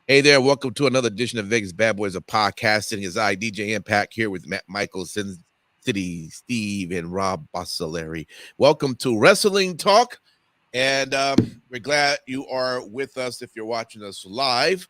Hey there, welcome to another edition of Vegas Badboyz of podcasting. It's I, DJ Impact, here with Matt Michaels, Sin City Steve, and Rob Bossoleri. Welcome to Wrestling Talk, and we're glad you are with us. If you're watching us live,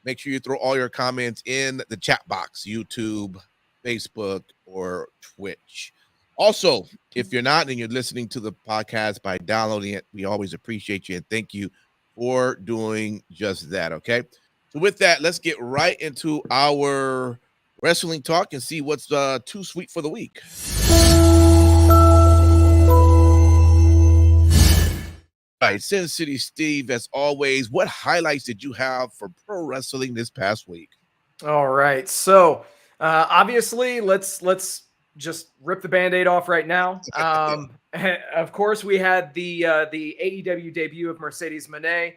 make sure you throw all your comments in the chat box, YouTube, Facebook, or Twitch. Also, if you're not and you're listening to the podcast by downloading it, we always appreciate you and thank you for doing just that, okay? So with that, let's get right into our wrestling talk and see what's too sweet for the week. All right, Sin City Steve, as always, what highlights did you have for pro wrestling this past week? All right, so obviously, let's just rip the Band-Aid off right now. Of course, we had the AEW debut of Mercedes Moné.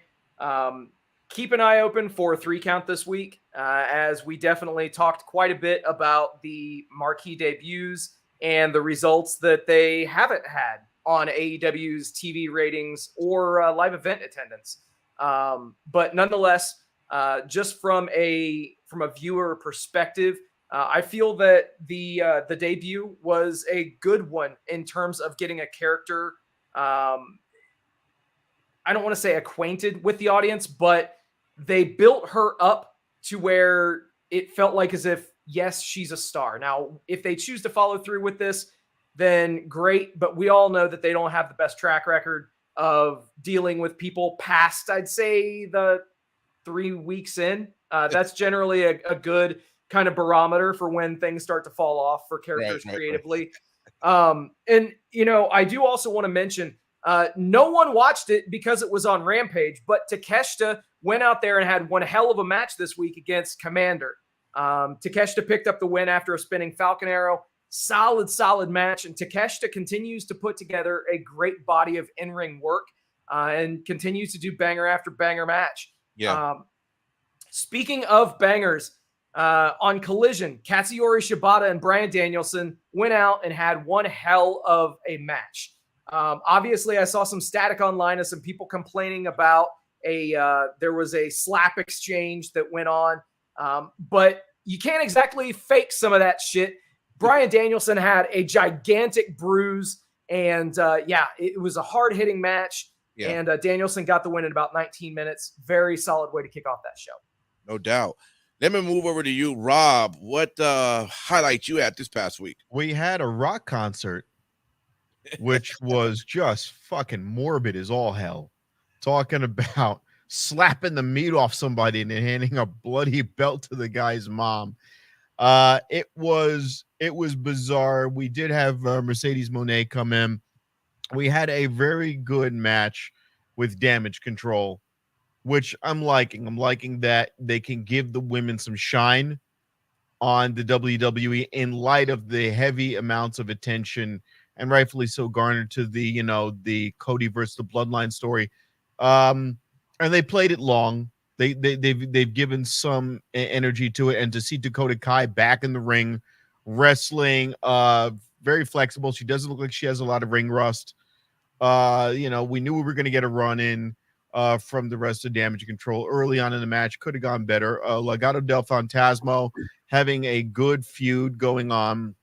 Keep an eye open for 3 Count this week, as we definitely talked quite a bit about the marquee debuts and the results that they haven't had on AEW's TV ratings or live event attendance. But nonetheless, just from a viewer perspective, I feel that the debut was a good one in terms of getting a character. I don't want to say acquainted with the audience, but they built her up to where it felt like as if, yes, she's a star. Now, if they choose to follow through with this, then great. But we all know that they don't have the best track record of dealing with people past, I'd say, the 3 weeks in. That's generally a good kind of barometer for when things start to fall off for characters creatively. And, I do also want to mention, no one watched it because it was on Rampage, but Takeshita went out there and had one hell of a match this week against Commander. Takeshita picked up the win after a spinning Falcon Arrow. Solid match. And Takeshita continues to put together a great body of in-ring work and continues to do banger after banger match. Yeah. Speaking of bangers, on Collision, Katsuyori Shibata and Bryan Danielson went out and had one hell of a match. Obviously, I saw some static online of some people complaining about there was a slap exchange that went on, but you can't exactly fake some of that shit. Bryan Danielson had a gigantic bruise, and it was a hard-hitting match. Yeah. And Danielson got the win in about 19 minutes. Very solid way to kick off that show. No doubt. Let me move over to you, Rob. What highlights you had this past week? We had a rock concert, which was just fucking morbid as all hell. Talking about slapping the meat off somebody and then handing a bloody belt to the guy's mom. It was bizarre. We did have Mercedes Moné come in. We had a very good match with Damage Control, which I'm liking. I'm liking that they can give the women some shine on the WWE in light of the heavy amounts of attention, and rightfully so, garnered to the Cody versus the Bloodline story. And they played it long. They've given some energy to it, and to see Dakota Kai back in the ring, wrestling, very flexible. She doesn't look like she has a lot of ring rust. We knew we were going to get a run in from the rest of Damage Control early on in the match. Could have gone better. Legado del Fantasma having a good feud going on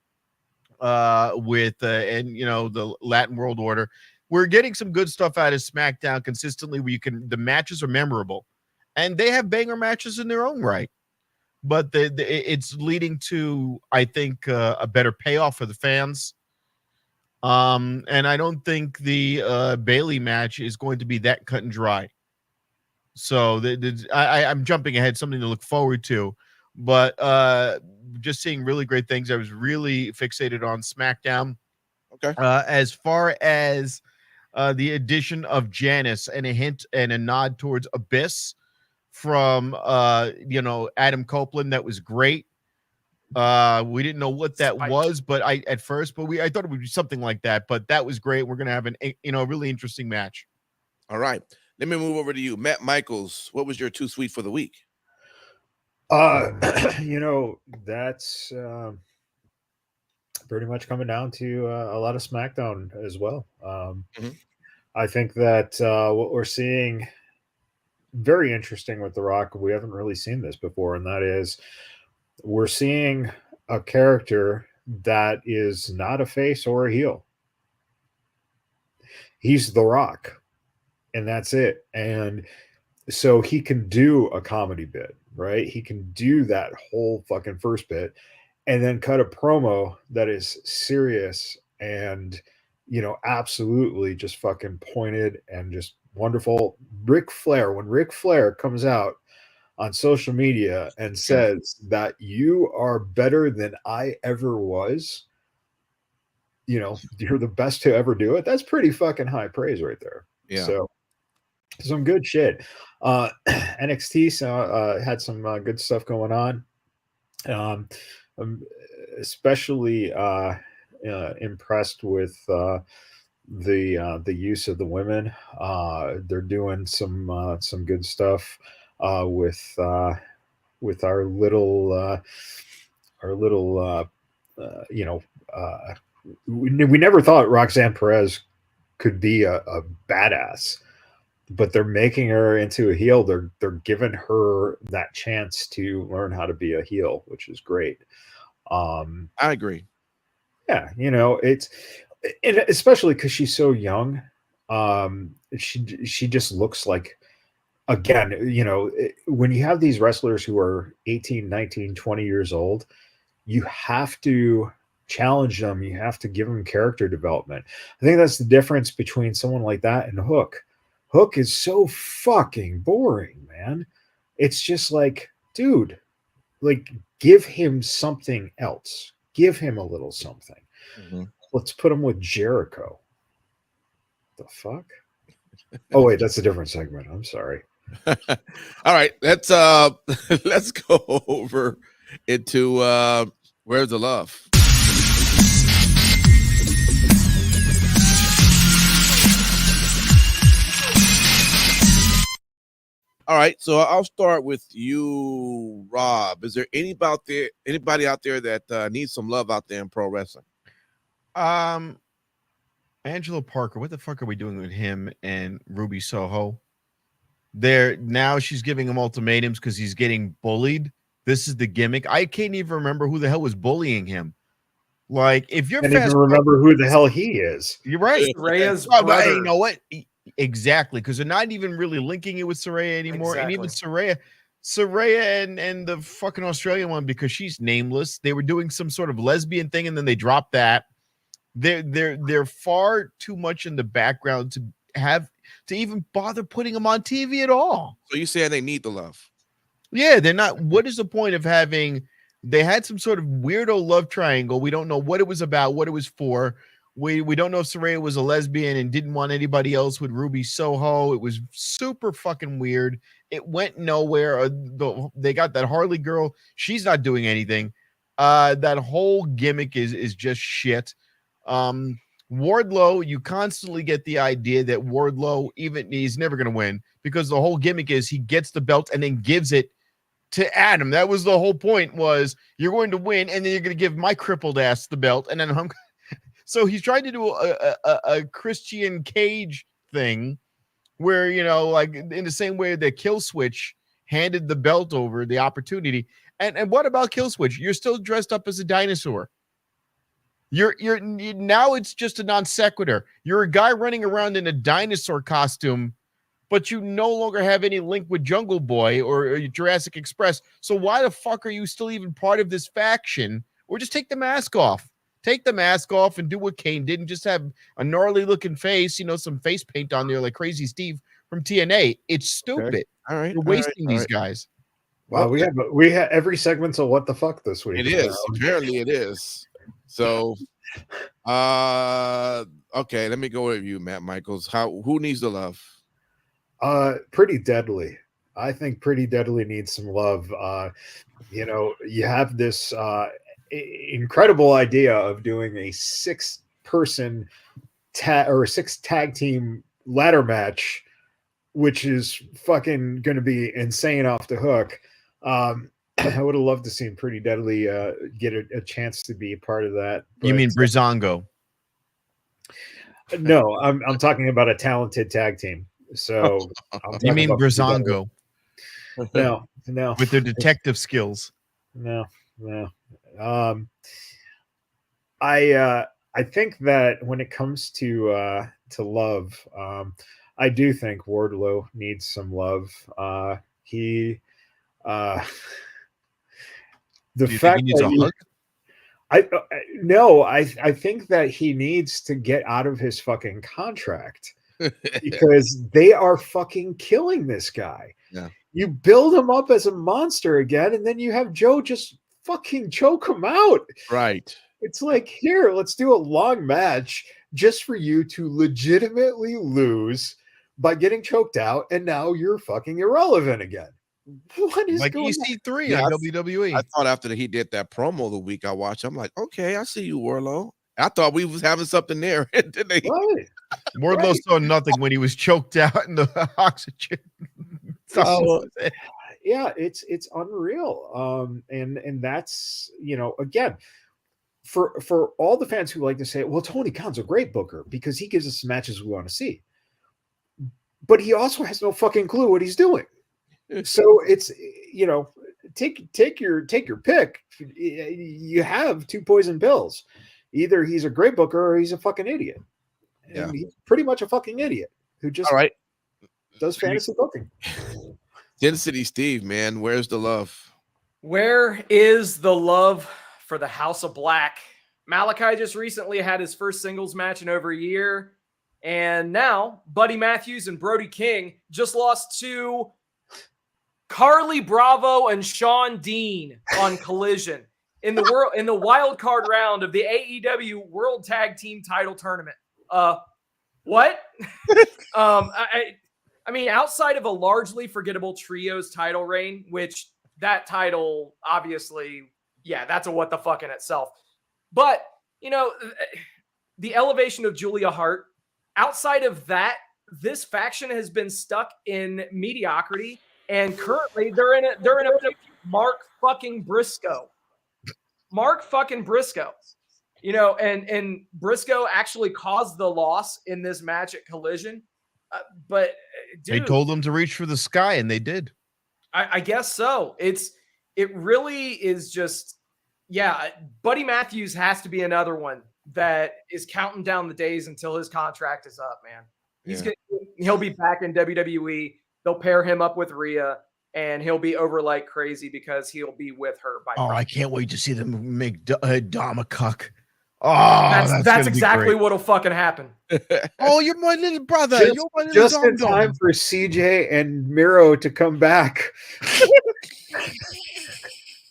with the Latin World Order. We're getting some good stuff out of SmackDown consistently where the matches are memorable, and they have banger matches in their own right, but it's leading to, I think, a better payoff for the fans. And I don't think the Bayley match is going to be that cut and dry. So I'm jumping ahead, something to look forward to, but just seeing really great things. I was really fixated on SmackDown. Okay. As far as the addition of Janice and a hint and a nod towards Abyss from Adam Copeland, that was great. We didn't know what that was, but I thought it would be something like that, but that was great. We're going to have a really interesting match. All right. Let me move over to you, Matt Michaels. What was your too sweet for the week? That's pretty much coming down to a lot of SmackDown as well. I think that what we're seeing very interesting with The Rock. We haven't really seen this before, and that is we're seeing a character that is not a face or a heel. He's The Rock, and that's it. And so he can do a comedy bit, right? He can do that whole fucking first bit and then cut a promo that is serious and, absolutely just fucking pointed and just wonderful. Ric Flair, when Ric Flair comes out on social media and says that you are better than I ever was, you're the best to ever do it. That's pretty fucking high praise right there. Yeah. So some good shit. NXT had some good stuff going on. I'm especially impressed with the use of the women. They're doing some good stuff with our little we never thought Roxanne Perez could be a badass, but they're making her into a heel. They're giving her that chance to learn how to be a heel, which is great. I agree. Yeah, it's especially because she's so young. She just looks like, again, when you have these wrestlers who are 18, 19, 20 years old, you have to challenge them. You have to give them character development. I think that's the difference between someone like that and Hook. Hook is so fucking boring, man. It's just like, dude, like, give him something else. Give him a little something. Mm-hmm. Let's put him with Jericho. The fuck? Oh wait, that's a different segment. I'm sorry. All right, let's go over into Where's the Love? All right, so I'll start with you, Rob. Is there anybody out there that needs some love out there in pro wrestling? Angelo Parker, what the fuck are we doing with him and Ruby Soho? Now she's giving him ultimatums because he's getting bullied. This is the gimmick. I can't even remember who the hell was bullying him. Like, if you're can't even remember who the hell he is. You're right. Saraya's But brother. you know what? Exactly, because they're not even really linking it with Saraya anymore. Exactly. And even Saraya and the fucking Australian one, because she's nameless. They were doing some sort of lesbian thing, and then they dropped that. They're far too much in the background to even bother putting them on TV at all. So you saying they need the love? Yeah, they're not. What is the point of having? They had some sort of weirdo love triangle. We don't know what it was about, what it was for. We don't know if Saraya was a lesbian and didn't want anybody else with Ruby Soho. It was super fucking weird. It went nowhere. They got that Harley girl. She's not doing anything. That whole gimmick is just shit. Wardlow, you constantly get the idea that Wardlow, he's never going to win, because the whole gimmick is he gets the belt and then gives it to Adam. That was the whole point, was you're going to win and then you're going to give my crippled ass the belt. And then so he's trying to do a Christian Cage thing where, like in the same way that Killswitch handed the belt over, the opportunity. And what about Killswitch? You're still dressed up as a dinosaur. You're now it's just a non sequitur. You're a guy running around in a dinosaur costume, but you no longer have any link with Jungle Boy or Jurassic Express. So why the fuck are you still even part of this faction? Or just take the mask off. Take the mask off and do what Kane did and just have a gnarly looking face, some face paint on there like Crazy Steve from TNA. It's stupid. Okay. All right. You're wasting these guys. Wow, we have every segment's of what the fuck this week. It is. Apparently it is. So okay, let me go with you, Matt Michaels. Who needs the love? Pretty Deadly. I think Pretty Deadly needs some love. You have this incredible idea of doing a 6-person or 6 tag team ladder match, which is fucking going to be insane off the hook. I would have loved to see Pretty Deadly get a chance to be a part of that. You mean Breezango? No, I'm talking about a talented tag team. So I'm You talking mean about Brazongo No, with their detective skills? no. I think that when it comes to love, I do think Wardlow needs some love. He the Do you think fact he needs that a you- hug? no, I think that he needs to get out of his fucking contract because they are fucking killing this guy. Yeah. You build him up as a monster again, and then you have Joe just fucking choke him out. Right. It's like, here, let's do a long match just for you to legitimately lose by getting choked out, and now you're fucking irrelevant again. What is Like going on? EC3 Yeah, on WWE. I thought after he did that promo the week I watched, I'm like, okay, I see you, Warlow. I thought we was having something there. And then they, Right. Wardlow right. saw nothing when he was choked out in the oxygen. Oh. Yeah, it's unreal. And that's, again, for all the fans who like to say, well, Tony Khan's a great booker because he gives us the matches we want to see. But he also has no fucking clue what he's doing. So it's, take your pick. You have two poison pills. Either he's a great booker or he's a fucking idiot. And Yeah. he's pretty much a fucking idiot who just all right. does fantasy booking. Sin City Steve, man, where's the love? Where is the love for the House of Black? Malachi just recently had his first singles match in over a year. And now Buddy Matthews and Brody King just lost to Carly Bravo and Sean Dean on Collision in the wild card round of the AEW World Tag Team Title Tournament. What? I mean, outside of a largely forgettable trios title reign, which that title obviously, yeah, that's a what the fuck in itself. But the elevation of Julia Hart. Outside of that, this faction has been stuck in mediocrity. And currently they're in a Mark fucking Briscoe. And Briscoe actually caused the loss in this match at Collision. But dude, They told him to reach for the sky, and they did. I guess so. It really is just, yeah, Buddy Matthews has to be another one that is counting down the days until his contract is up, man. He'll be back in WWE. They'll pair him up with Rhea, and he'll be over like crazy because he'll be with her. I can't wait to see them make Dom a cuck. Oh, that's exactly what'll fucking happen. Oh, you're my little brother. You're my little Just in time for CJ and Miro to come back.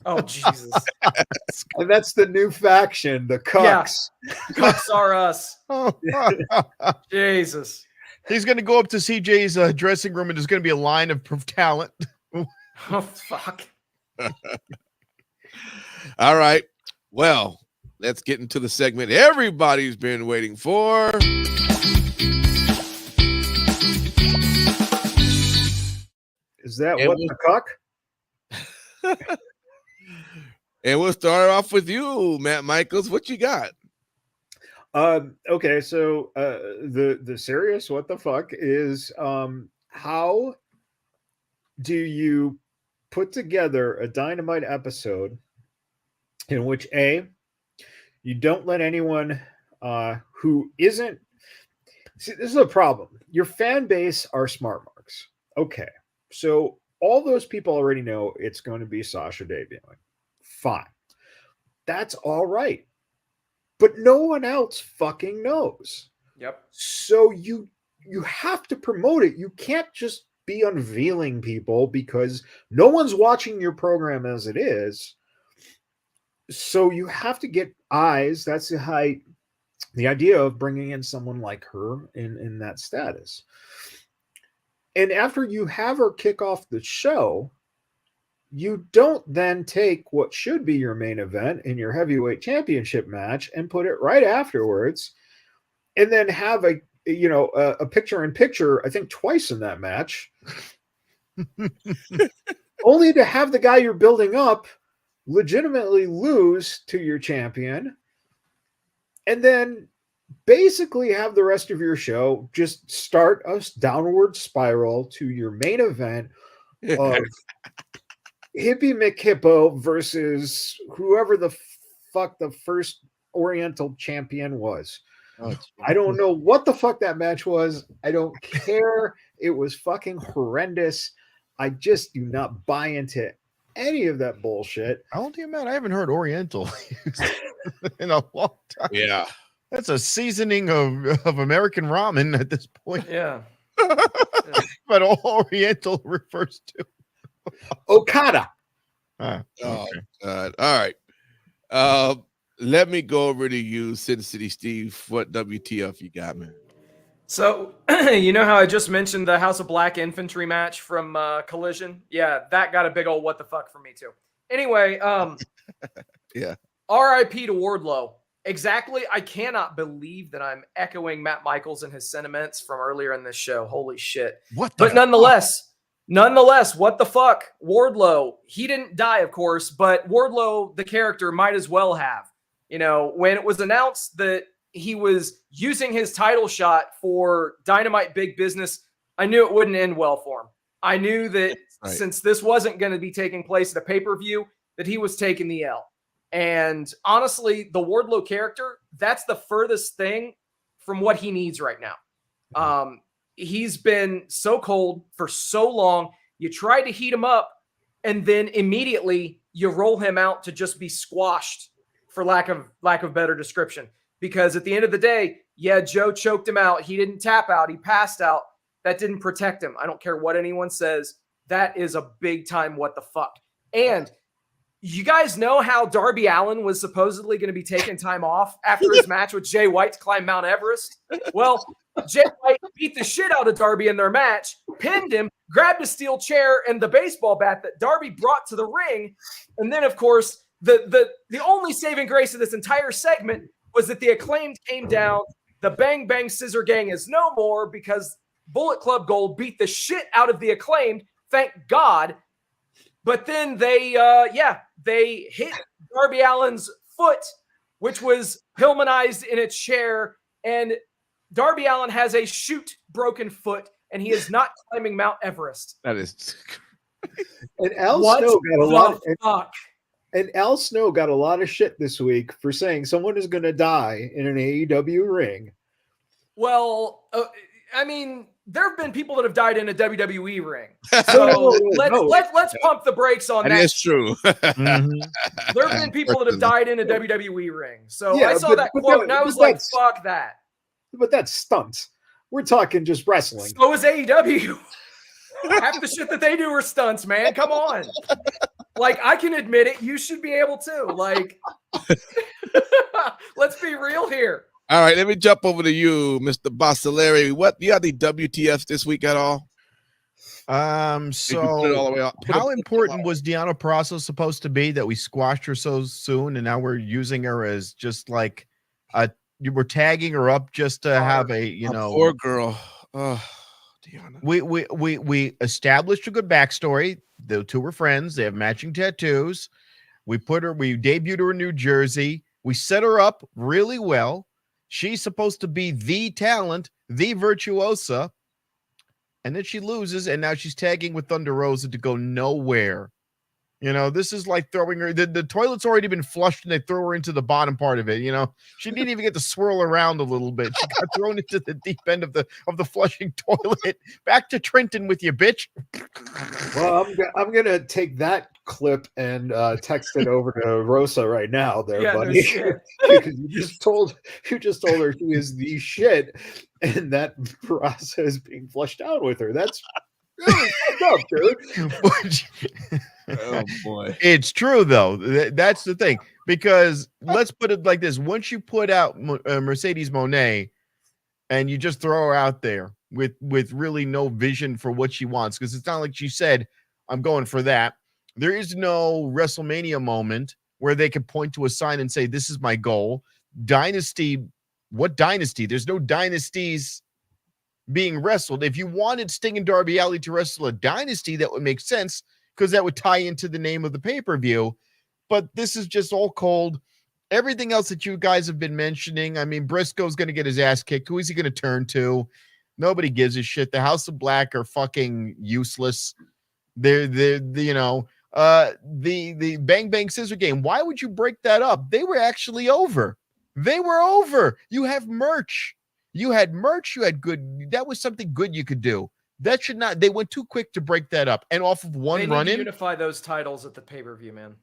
Oh, Jesus. And that's the new faction, the Cucks. Yeah. Cucks are us. Oh. Jesus. He's going to go up to CJ's dressing room, and there's going to be a line of talent. Oh, fuck. All right. Well, let's get into the segment everybody's been waiting for. Is that It what was- the Cuck? And we'll start off with you, Matt Michaels. What you got? Okay, so the serious what the fuck is how do you put together a Dynamite episode in which you don't let anyone who isn't see, this is a problem. Your fan base are smart marks. Okay, so all those people already know it's going to be Sasha debuting. Fine. That's all right. But no one else fucking knows. Yep. So you have to promote it. You can't just be unveiling people because no one's watching your program as it is. So you have to get eyes. That's the idea of bringing in someone like her in that status. And after you have her kick off the show, you don't then take what should be your main event in your heavyweight championship match and put it right afterwards, and then have a picture in picture, I think twice in that match, only to have the guy you're building up legitimately lose to your champion, and then basically have the rest of your show just start a downward spiral to your main event of Hippie McHippo versus whoever the fuck the first Oriental champion was. Oh, I don't know what the fuck that match was. I don't care. It was fucking horrendous. I just do not buy into any of that bullshit. I don't think, man, I haven't heard Oriental in a long time. yeah. That's a seasoning of American ramen at this point. Yeah. But all Oriental refers to Okada. Ah, Oh, okay. God. All right. Let me go over to you, Sin City Steve. What WTF you got, man? So, you know how I just mentioned the House of Black Infantry match from Collision? Yeah, that got a big old what the fuck from me too. Anyway, Yeah. RIP to Wardlow. Exactly. I cannot believe that I'm echoing Matt Michaels and his sentiments from earlier in this show. Holy shit. What the But nonetheless, what the fuck? Wardlow, he didn't die, of course, but Wardlow, the character, might as well have. You know, when it was announced that he was using his title shot for Dynamite Big Business, I knew it wouldn't end well for him. I knew that Right. since this wasn't going to be taking place at a pay-per-view, that he was taking the L. And honestly, the Wardlow character, that's the furthest thing from what he needs right now. He's been so cold for so long. You try to heat him up, and then immediately you roll him out to just be squashed, for lack of better description. Because at the end of the day, yeah, Joe choked him out. He didn't tap out. He passed out. That didn't protect him. I don't care what anyone says. That is a big time what the fuck. And you guys know how Darby Allin was supposedly going to be taking time off after his match with Jay White to climb Mount Everest? Well, Jay White beat the shit out of Darby in their match, pinned him, grabbed a steel chair and the baseball bat that Darby brought to the ring. And then, of course, the only saving grace of this entire segment was that the Acclaimed came down. The Bang Bang Scissor Gang is no more because Bullet Club Gold beat the shit out of the Acclaimed. Thank God. But then they hit Darby Allin's foot, which was Pillmanized in a chair. And Darby Allin has a broken foot, and he is not climbing Mount Everest. That is. And Al What Snow got a lot. the fuck? And Al Snow got a lot of shit this week for saying someone is going to die in an AEW ring. Well, I mean, there have been people that have died in a WWE ring. No, So no. let's pump the brakes on That that. is true. There have been people that have died in a WWE ring. So Yeah, I saw but- that but quote that- and I was but like, that's- fuck that. But that's stunts. We're talking just wrestling. So is AEW. Half the shit that they do are stunts, man. Come on. Like, I can admit it. You should be able to. Like, let's be real here. All right, let me jump over to you, Mr. Basileri. What you got the WTFs this week at all? Did you put it all So the way up? how important was Deanna Prasso supposed to be that we squashed her so soon, and now we're using her as just like we're tagging her up just to have a Poor girl. Oh, Deanna. we established a good backstory. The two were friends. They have matching tattoos. We debuted her in New Jersey. We set her up really well. She's supposed to be the talent, the virtuosa. And then she loses, and now she's tagging with Thunder Rosa to go nowhere. You know, this is like throwing her. The toilet's already been flushed, and they throw her into the bottom part of it. You know, she didn't even get to swirl around a little bit. She got thrown into the deep end of the flushing toilet. Back to Trenton with you, bitch. Well, I'm gonna take that clip and text it over to Rosa right now, there, Yeah, no buddy. shit. Because you just told her she is the shit, and that process is being flushed out with her. That's really fucked up, dude. Oh boy. It's true though. That's the thing, because let's put it like this: once you put out Mercedes Moné, and you just throw her out there with really no vision for what she wants, because it's not like she said, "I'm going for that." There is no WrestleMania moment where they can point to a sign and say, "This is my goal." Dynasty? What dynasty? There's no dynasties being wrestled. If you wanted Sting and Darby Allin to wrestle a dynasty, that would make sense, because that would tie into the name of the pay-per-view. But this is just all cold. Everything else that you guys have been mentioning, I mean, Briscoe's going to get his ass kicked. Who is he going to turn to? Nobody gives a shit. The House of Black are fucking useless. They're the Bang Bang Scissor game. Why would you break that up? They were actually over. They were over. You have merch. You had merch. You had good. That was something good you could do. That should not. They went too quick to break that up. And off of one run in, unify those titles at the pay-per-view, man.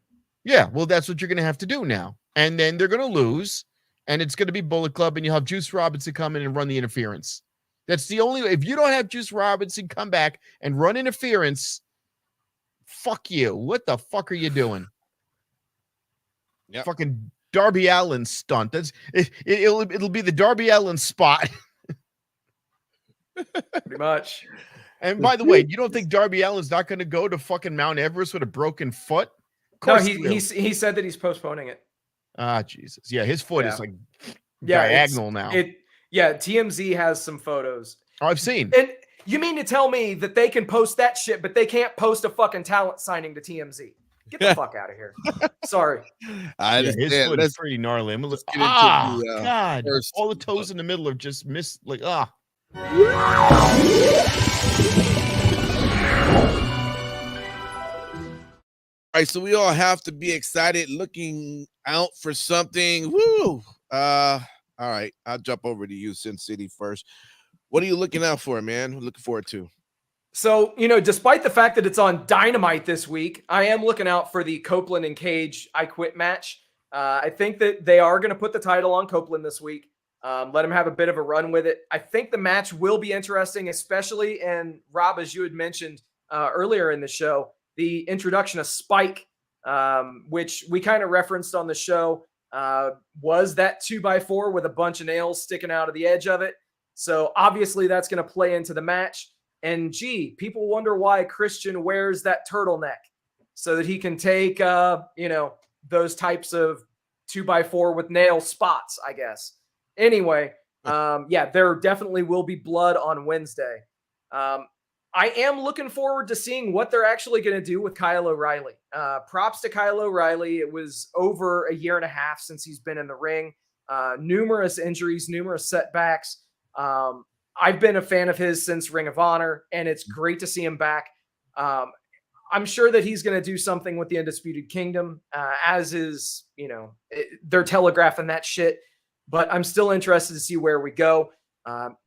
Yeah, well, that's what you're going to have to do now. And then they're going to lose, and it's going to be Bullet Club, and you'll have Juice Robinson come in and run the interference. That's the only. If you don't have Juice Robinson come back and run interference, fuck you. What the fuck are you doing? Yep. Fucking Darby Allin stunt. It'll be the Darby Allin spot. Pretty much. And by the way, you don't think Darby Allin's not going to go to fucking Mount Everest with a broken foot? No, he said that he's postponing it. Ah, Jesus. Yeah, his foot is like diagonal now. TMZ has some photos. Oh, I've seen. And you mean to tell me that they can post that shit, but they can't post a fucking talent signing to TMZ? Get the fuck out of here. Sorry. I understand. His foot is pretty gnarly. Let's get into the, God. All the toes in the middle are just missed. Like, All right, so we all have to be excited, looking out for something. Woo! All right, I'll jump over to you, Sin City, first. What are you looking out for, man? Looking forward to? So, despite the fact that it's on Dynamite this week, I am looking out for the Copeland and Cage I Quit match. I think that they are going to put the title on Copeland this week. Let him have a bit of a run with it. I think the match will be interesting, especially, and Rob, as you had mentioned earlier in the show, the introduction of Spike, which we kind of referenced on the show, was that 2x4 with a bunch of nails sticking out of the edge of it. So obviously that's going to play into the match. And people wonder why Christian wears that turtleneck so that he can take, those types of 2x4 with nail spots, I guess. Anyway, there definitely will be blood on Wednesday. I am looking forward to seeing what they're actually going to do with Kyle O'Reilly. Props to Kyle O'Reilly. It was over a year and a half since he's been in the ring. Numerous injuries, numerous setbacks. I've been a fan of his since Ring of Honor, and it's great to see him back. I'm sure that he's going to do something with the Undisputed Kingdom, as is, they're telegraphing that shit. But I'm still interested to see where we go.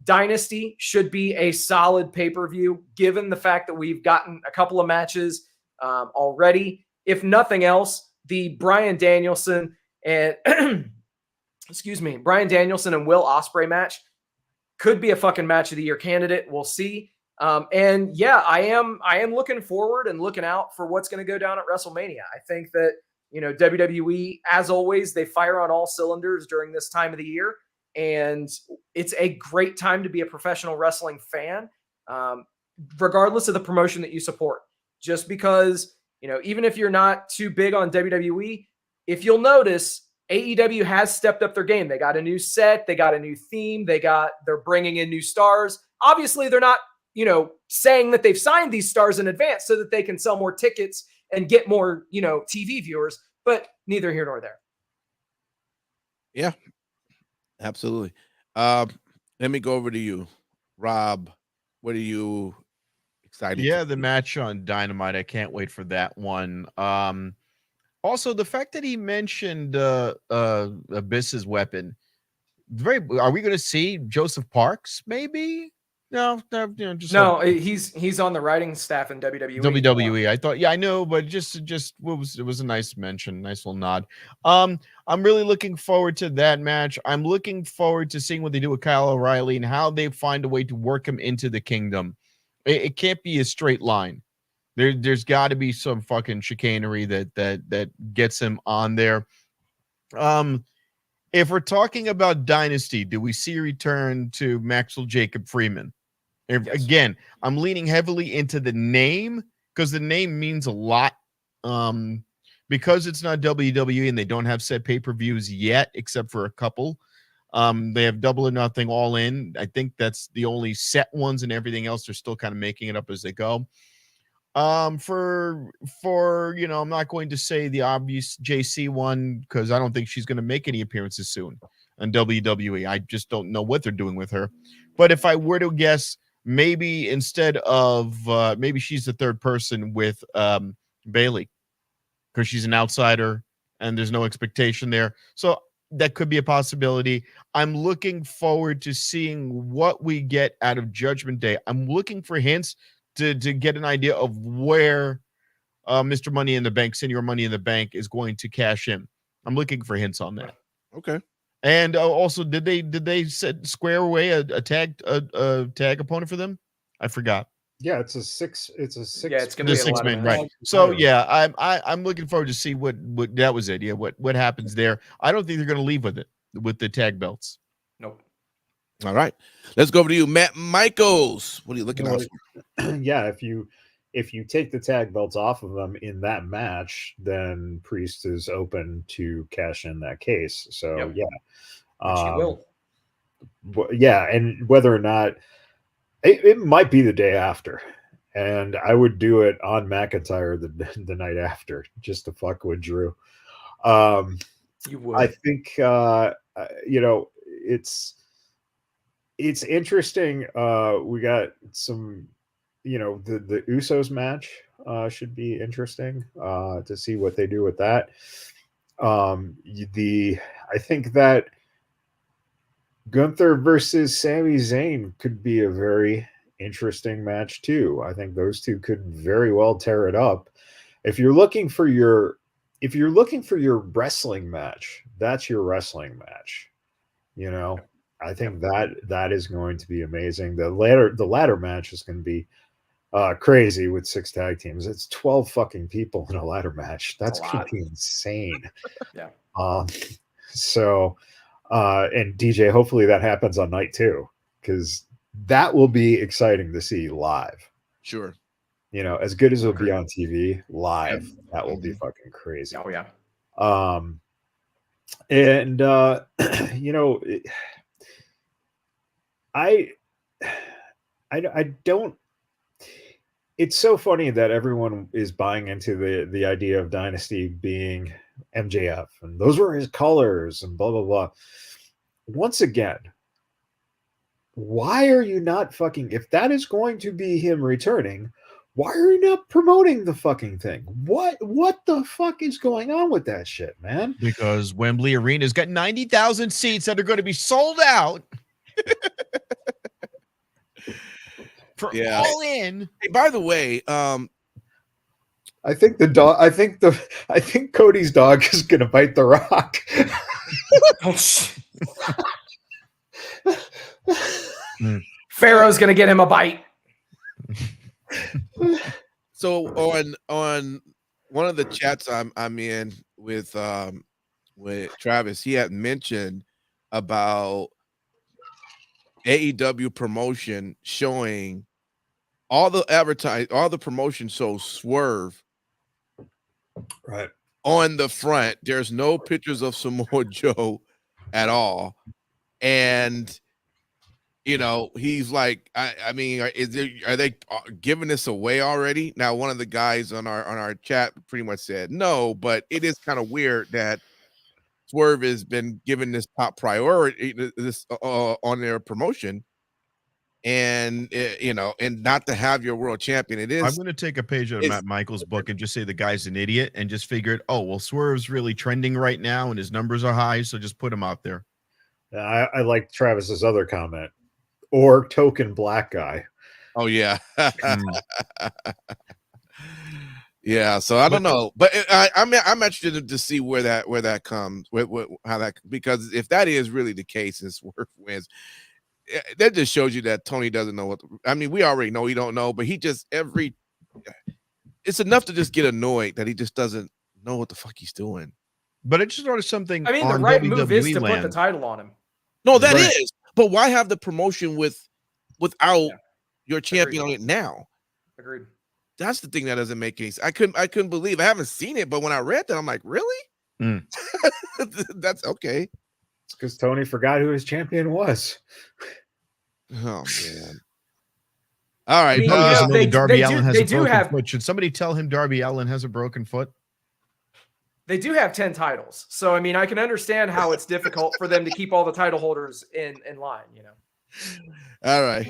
Dynasty should be a solid pay-per-view, given the fact that we've gotten a couple of matches already. If nothing else, the Bryan Danielson and Bryan Danielson and Will Ospreay match could be a fucking match of the year candidate. We'll see. I am looking forward and looking out for what's going to go down at WrestleMania. I think that, WWE, as always, they fire on all cylinders during this time of the year. And it's a great time to be a professional wrestling fan, regardless of the promotion that you support. Just because, even if you're not too big on WWE, if you'll notice, AEW has stepped up their game. They got a new set. They got a new theme. They're bringing in new stars. Obviously, they're not, saying that they've signed these stars in advance so that they can sell more tickets and get more, TV viewers, but neither here nor there. Yeah. Absolutely. Let me go over to you, Rob. What are you excited? Yeah, the match on Dynamite. I can't wait for that one. Also, the fact that he mentioned Abyss's weapon. Are we going to see Joseph Parks? Maybe. No. He's on the writing staff in WWE. WWE. I thought, I know, but it was a nice mention, nice little nod. I'm really looking forward to that match. I'm looking forward to seeing what they do with Kyle O'Reilly and how they find a way to work him into the Kingdom. It can't be a straight line. There's got to be some fucking chicanery that gets him on there. If we're talking about Dynasty, do we see a return to Maxwell Jacob Freeman? Yes. Again, I'm leaning heavily into the name because the name means a lot. Because it's not WWE and they don't have set pay-per-views yet, except for a couple. They have Double or Nothing, All In. I think that's the only set ones, and everything else they're still kind of making it up as they go. For I'm not going to say the obvious JC one because I don't think she's going to make any appearances soon on WWE. I just don't know what they're doing with her. But if I were to guess, maybe instead of maybe she's the third person with Bailey because she's an outsider and there's no expectation there. So that could be a possibility. I'm looking forward to seeing what we get out of Judgment Day. I'm looking for hints to get an idea of where Mr. Money in the Bank, Senior Money in the Bank, is going to cash in. I'm looking for hints on that. Okay. And also, did they square away a tag opponent for them? I forgot. Yeah, it's a six. Yeah, it's gonna be a lot of man, right? So yeah, I'm looking forward to see what that was it. Yeah, what happens there? I don't think they're going to leave with it with the tag belts. Nope. All right, let's go over to you, Matt Michaels. What are you looking at? Yeah, if you take the tag belts off of them in that match, then Priest is open to cash in that case. So yeah, Which he will. Yeah, and whether or not it might be the day after, and I would do it on McIntyre the night after just to fuck with Drew. You would. I think it's interesting. We got some, the Usos match should be interesting to see what they do with that. I think that Gunther versus Sami Zayn could be a very interesting match too. I think those two could very well tear it up. If you're looking for your wrestling match, that's your wrestling match. I think that is going to be amazing. The ladder match is going to be crazy with 6 tag teams. It's 12 fucking people in a ladder match. That's going to be insane. Yeah. So, and DJ, hopefully that happens on night 2 because that will be exciting to see live. Sure. As good as it'll be on TV, live, that will be fucking crazy. Oh yeah. And I don't. It's so funny that everyone is buying into the idea of Dynasty being MJF, and those were his colors, and blah blah blah. Once again, why are you not fucking? If that is going to be him returning, why are you not promoting the fucking thing? What the fuck is going on with that shit, man? Because Wembley Arena's got 90,000 seats that are going to be sold out. For all in. Hey, by the way, I think Cody's dog is gonna bite the Rock. Oh shit. Pharaoh's gonna get him a bite. So on one of the chats I'm in with Travis, he had mentioned about AEW promotion showing all the promotion shows Swerve right on the front. There's no pictures of Samoa Joe at all, and he's like, I mean, are they giving this away already? Now, one of the guys on our chat pretty much said no, but it is kind of weird that Swerve has been given this top priority on their promotion, and and not to have your world champion. It is. I'm going to take a page out of Matt Michaels' book and just say the guy's an idiot, and just figured, oh well, Swerve's really trending right now, and his numbers are high, so just put him out there. I like Travis's other comment, or token black guy. Oh yeah. Yeah, so I don't know, but I'm interested to see where that comes, how that, because if that is really the case and Swerve wins, that just shows you that Tony doesn't know what. I mean, we already know he don't know, but he just it's enough to just get annoyed that he just doesn't know what the fuck he's doing. But it's sort of something. I mean, the right move is to put the title on him. No, that is, but why have the promotion without your champion on it now? Agreed. That's the thing that doesn't make any sense. I couldn't believe. I haven't seen it, but when I read that, I'm like, really? That's okay. It's because Tony forgot who his champion was. Oh All right. I mean, No, he doesn't know they- that Darby they do- Allin has they a do broken have- foot. Should somebody tell him Darby Allin has a broken foot? They do have 10 titles. So, I mean, I can understand how it's difficult for them to keep all the title holders in line, you know. All right.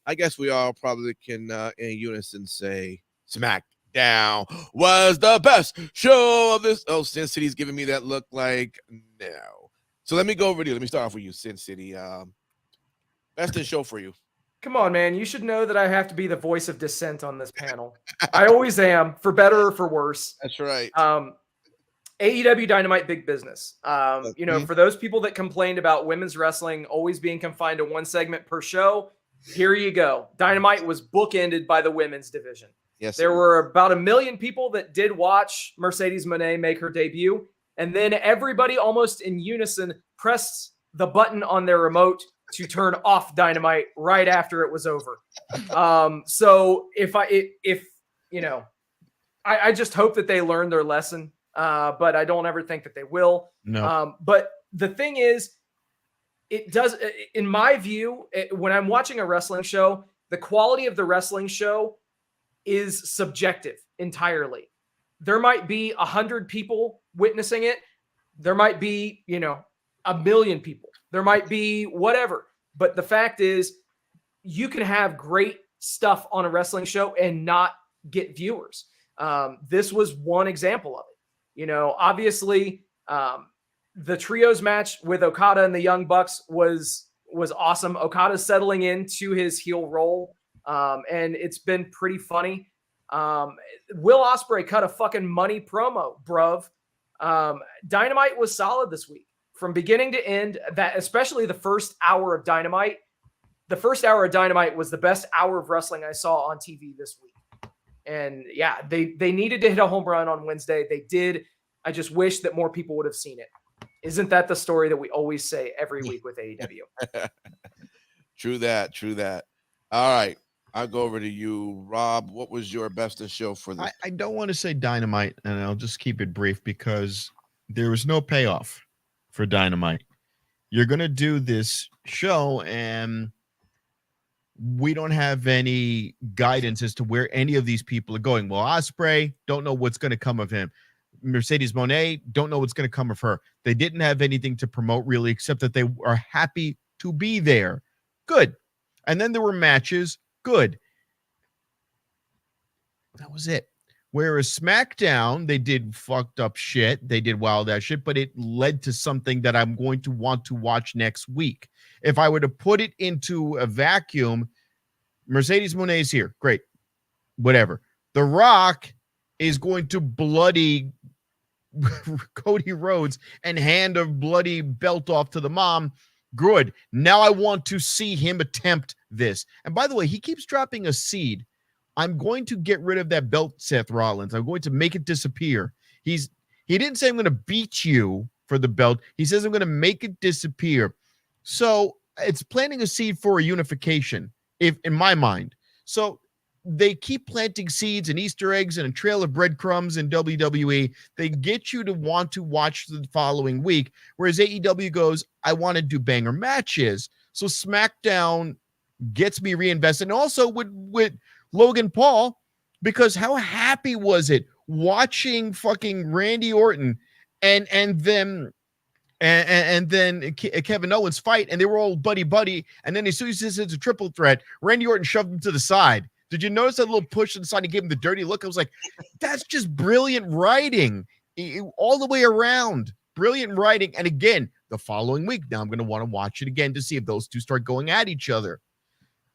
I guess we all probably can in unison say SmackDown was the best show of this. Oh, Sin City's giving me that look like no. So let me go over to you. Let me start off with you, Sin City. Best in show for you. Come on, man. You should know that I have to be the voice of dissent on this panel. I always am, for better or for worse. That's right. AEW Dynamite, big business. You know, for those people that complained about women's wrestling always being confined to one segment per show, here you go. Dynamite was bookended by the women's division. Yes, There were about 1 million people that did watch Mercedes Moné make her debut. And then everybody almost in unison pressed the button on their remote to turn off Dynamite right after it was over. So if you know, I just hope that they learn their lesson. But I don't ever think that they will. No. But the thing is, it does, in my view, when I'm watching a wrestling show, the quality of the wrestling show is subjective entirely. There might be 100 people witnessing it. There might be, you know, 1 million people. There might be whatever. But the fact is, you can have great stuff on a wrestling show and not get viewers. This was one example of it. You know, obviously, the trios match with Okada and the Young Bucks was awesome. Okada's settling into his heel role, and it's been pretty funny. Will Ospreay cut a fucking money promo, bruv. Dynamite was solid this week from beginning to end. That especially the first hour of Dynamite. The first hour of Dynamite was the best hour of wrestling I saw on TV this week. And yeah, they needed to hit a home run on Wednesday. They did. I just wish that more people would have seen it. Isn't that the story that we always say every week with AEW? True that. True that. All right. I'll go over to you, Rob. What was your best in show for this? I don't want to say Dynamite, and I'll just keep it brief because there was no payoff for Dynamite. You're going to do this show, and we don't have any guidance as to where any of these people are going. Well, Ospreay, don't know what's going to come of him. Mercedes Moné, don't know what's going to come of her. They didn't have anything to promote really, except that they are happy to be there. Good. And then there were matches. Good. That was it. Whereas SmackDown, they did fucked up shit. They did wild ass shit, but it led to something that I'm going to want to watch next week. If I were to put it into a vacuum, Mercedes Moné is here. Great. Whatever. The Rock is going to bloody Cody Rhodes and hand a bloody belt off to the mom. Good. Now I want to see him attempt this. And by the way, he keeps dropping a seed. I'm going to get rid of that belt, Seth Rollins. I'm going to make it disappear. He didn't say I'm going to beat you for the belt. He says I'm going to make it disappear. So it's planting a seed for a unification, if in my mind. So they keep planting seeds and Easter eggs and a trail of breadcrumbs in WWE. They get you to want to watch the following week, whereas AEW goes, I want to do banger matches. So SmackDown gets me reinvested. And also with Logan Paul, because how happy was it watching fucking Randy Orton and then Kevin Owens fight, and they were all buddy, and then as soon as it's a triple threat, Randy Orton shoved him to the side. Did you notice that little push to the side? He gave him the dirty look. I was like, that's just brilliant writing all the way around. Brilliant writing. And again, the following week, now I'm going to want to watch it again to see if those two start going at each other.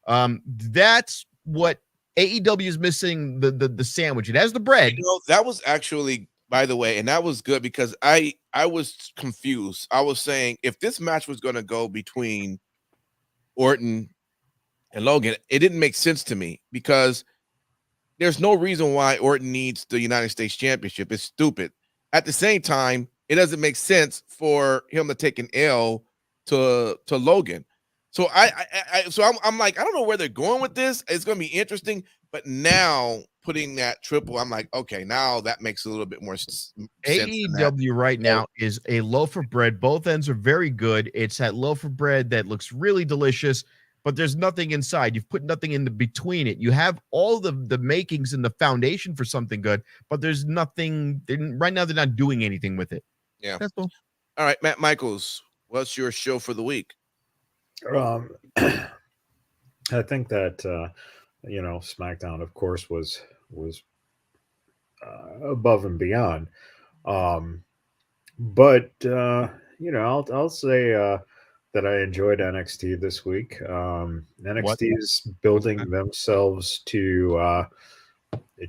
That's what AEW is missing, the sandwich. It has the bread. You know, that was actually, by the way, and that was good because I was confused. I was saying if this match was going to go between Orton and Logan, it didn't make sense to me because there's no reason why Orton needs the United States Championship. It's stupid. At the same time, it doesn't make sense for him to take an L to Logan. So I'm like, I don't know where they're going with this. It's going to be interesting. But now putting that triple, I'm like, okay, now that makes a little bit more sense. AEW right now is a loaf of bread. Both ends are very good. It's that loaf of bread that looks really delicious, but there's nothing inside. You've put nothing in the between it. You have all the makings and the foundation for something good, but there's nothing. Right now, they're not doing anything with it. Yeah. That's all. All right, Matt Michaels, what's your show for the week? I think that SmackDown, of course, was above and beyond. But I'll say that I enjoyed NXT this week. NXT is building themselves to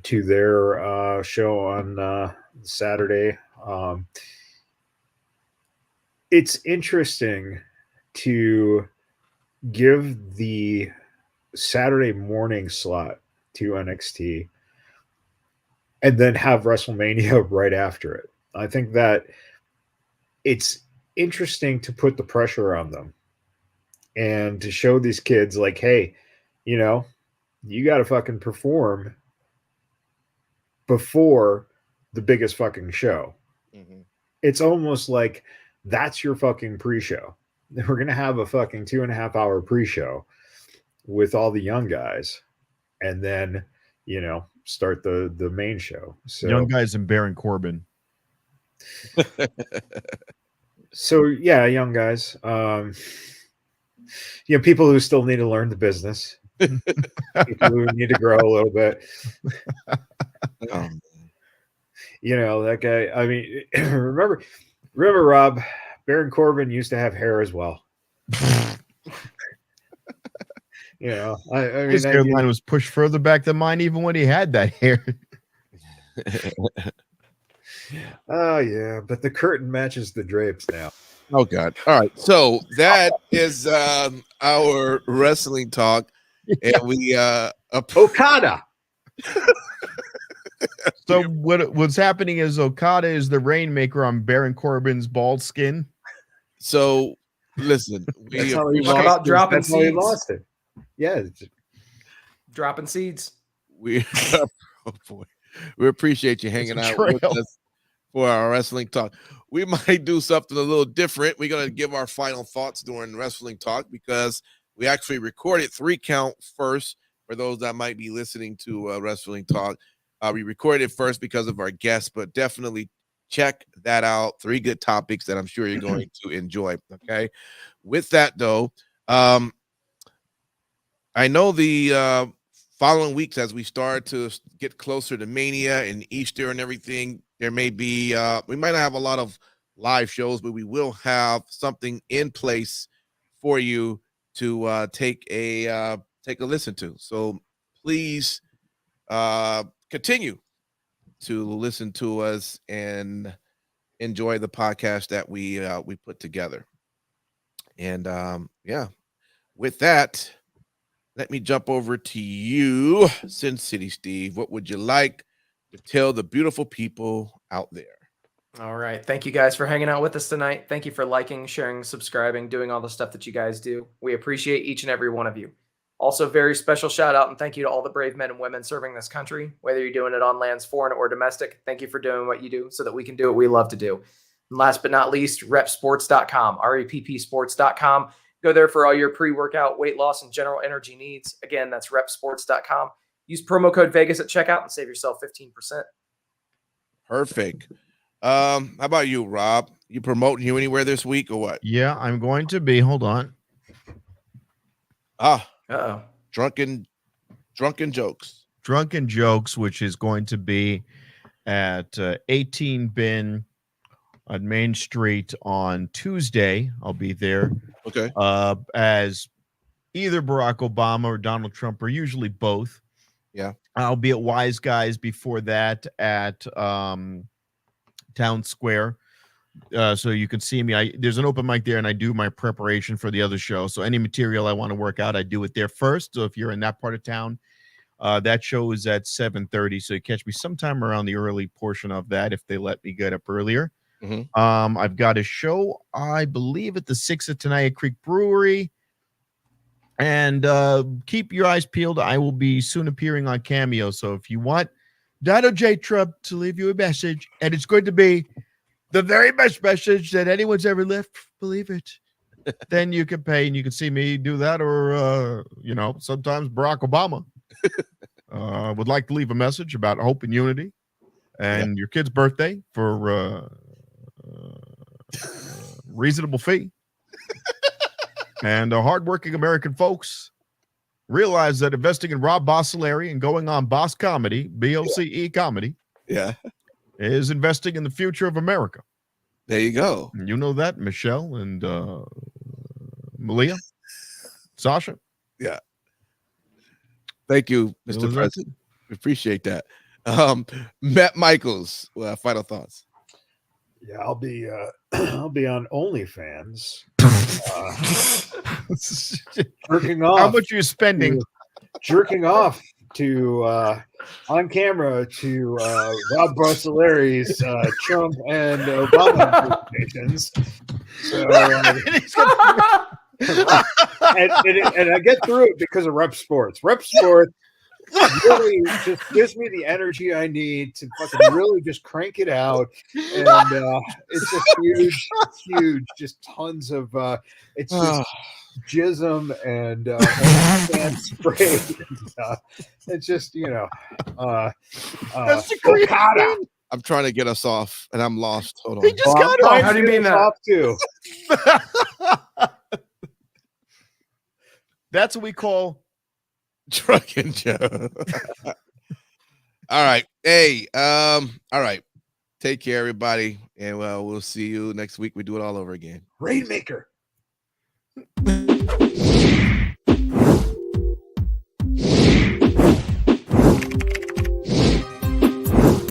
their show on Saturday. It's interesting to give the Saturday morning slot to NXT and then have WrestleMania right after it. I think that it's interesting to put the pressure on them and to show these kids like, hey, you got to fucking perform before the biggest fucking show. Mm-hmm. It's almost like that's your fucking pre-show. We're going to have a fucking 2.5 hour pre-show with all the young guys and then, start the main show. So young guys and Baron Corbin. So yeah, young guys, people who still need to learn the business, people who need to grow a little bit. That guy. I mean, remember, Rob, Baron Corbin used to have hair as well. I mean, his hairline was pushed further back than mine, even when he had that hair. Oh yeah, but the curtain matches the drapes now. Oh God! All right, so that is our wrestling talk, and we Okada. So what's happening is Okada is the rainmaker on Baron Corbin's bald skin. So listen, we talk about dropping seeds. He lost it. Yeah, dropping seeds. Oh boy, we appreciate you hanging out with us for our wrestling talk. We might do something a little different. We're gonna give our final thoughts during wrestling talk because we actually recorded 3 count first. For those that might be listening to wrestling talk, we recorded it first because of our guests, but definitely check that out. 3 good topics that I'm sure you're going to enjoy. Okay, with that though, I know the following weeks as we start to get closer to Mania and Easter and everything, there may be we might not have a lot of live shows, but we will have something in place for you to take a listen to. So please continue to listen to us and enjoy the podcast that we put together. And with that, let me jump over to you, Sin City Steve. What would you like to tell the beautiful people out there? All right. Thank you guys for hanging out with us tonight. Thank you for liking, sharing, subscribing, doing all the stuff that you guys do. We appreciate each and every one of you. Also, very special shout out and thank you to all the brave men and women serving this country, whether you're doing it on lands foreign or domestic. Thank you for doing what you do so that we can do what we love to do. And last but not least, repsports.com, reppsports.com. Go there for all your pre-workout, weight loss, and general energy needs. Again, that's repsports.com. Use promo code Vegas at checkout and save yourself 15%. Perfect. How about you, Rob? You promoting you anywhere this week or what? Yeah, I'm going to be. Hold on. Uh-oh. Drunken Jokes. Drunken Jokes, which is going to be at 18 Bin on Main Street on Tuesday. I'll be there. Okay. As either Barack Obama or Donald Trump, or usually both. Yeah. I'll be at Wise Guys before that at Town Square. So you can see me. There's an open mic there, and I do my preparation for the other show. So any material I want to work out, I do it there first. So if you're in that part of town, that show is at 7:30. So you catch me sometime around the early portion of that if they let me get up earlier. Mm-hmm. I've got a show, I believe, at the 6 at Tenaya Creek Brewery. And keep your eyes peeled. I will be soon appearing on Cameo. So if you want Dino J Trub to leave you a message, and it's going to be the very best message that anyone's ever left, believe it, then you can pay and you can see me do that. Or, sometimes Barack Obama would like to leave a message about hope and unity and your kid's birthday for reasonable fee. And hardworking American folks realize that investing in Rob Bossolari and going on Boss Comedy, BOCE Comedy, is investing in the future of America. There you go. And you know that, Michelle and Malia, Sasha. Yeah. Thank you, Mr. President. We appreciate that. Matt Michaels, final thoughts. Yeah, I'll be on OnlyFans. Jerking off. How much are you spending? Jerking off to on camera to Rob Bossolari's Trump and Obama impersonations. So, and I get through it because of Rep Sports. Rep Sports really just gives me the energy I need to fucking really just crank it out, and it's just huge, just tons of it's just jism and spray. And, it's just That's the great thing. I'm trying to get us off, and I'm lost. Hold on. He just got off. How do you mean that? Off too. That's what we call Trucking Joe. All right. Hey, all right. Take care, everybody. And we'll see you next week. We do it all over again. Rainmaker.